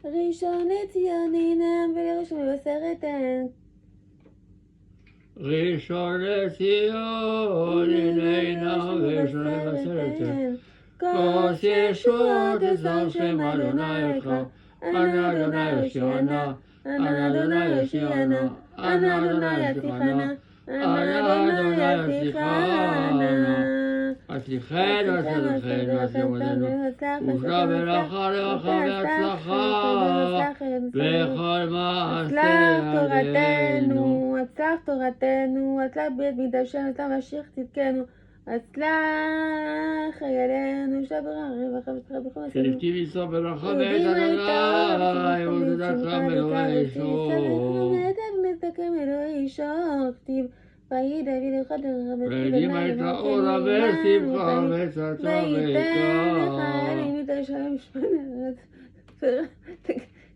ראשון לציון הינם ולראשון מבשרתן. ראשון לציון היננו וראשון מבשרתן. כוס ישועות עזר שם אדוני לך. אנא אדוני יושיענה. אנא אדוני יושיענה. אנא אדוני יצליחנה. אנא אדוני יצליחנה. הצליחנו, הצליחנו, הצליחנו, ושרה ברכה לברכה והצלחה בכל מעשינו. הצלח תורתנו, הצלח בית מקדשנו, הצלח משיח צדקנו, הצלח חיילינו, שלח ברכה וצלחה בכל מעשינו. שנפתיב יסוף ברכה בעת אדוני, ותדעך אלוהי ישור. ונתקם אלוהי ישור, כתיב ויהי דוד אחד והקדימה את האורה ושמחה וצצה וייתן לך ויקר. אלוהים את הישרים שמונה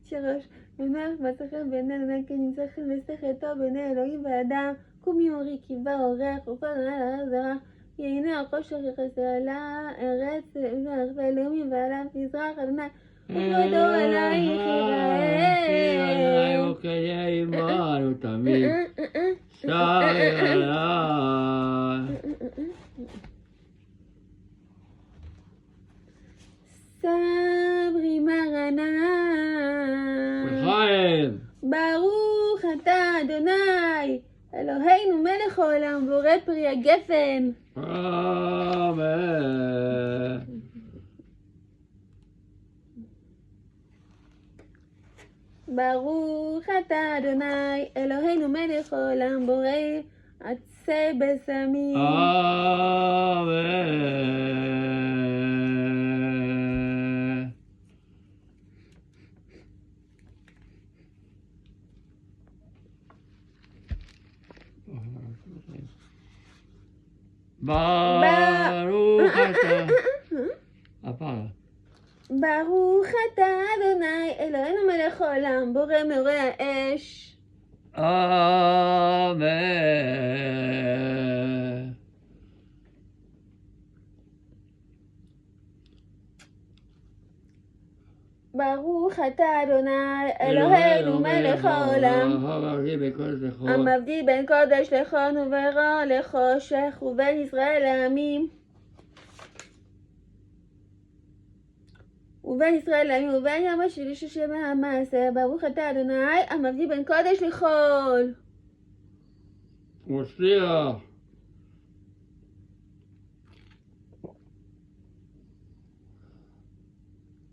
שלוש ונח מצחם בעיני אדוני כי נמצא חן ושכל טוב בעיני אלוהים ואדם. קום יורי קיבה אורך וכל אדוני לארץ זרה יהנה החושך יחסר על הארץ ואלוהים ועליו תזרח אדוני וכבודו עלייך אדוני וכיה עמנו תמיד. שרי עליי. סברי מרנה לחיים. ברוך אתה אדוני אלוהינו מלך העולם בורא פרי הגפן. אמן. ברוך אתה אדוני אלוהינו מלך העולם בורא עצי בשמים. אמן. ברוך אתה. הפעם. ברוך אתה אדוני אלוהינו מלך העולם בורא מאורי האש. אמן. ברוך אתה אדוני אלוהינו מלך העולם המבדיל בין קודש לחון וברע לחושך ובין ישראל לעמים ובין ישראל לעמים ובין יום השלישי שבמעשה. ברוך אתה אדוני המבדיל בין קודש לחול. מצליח.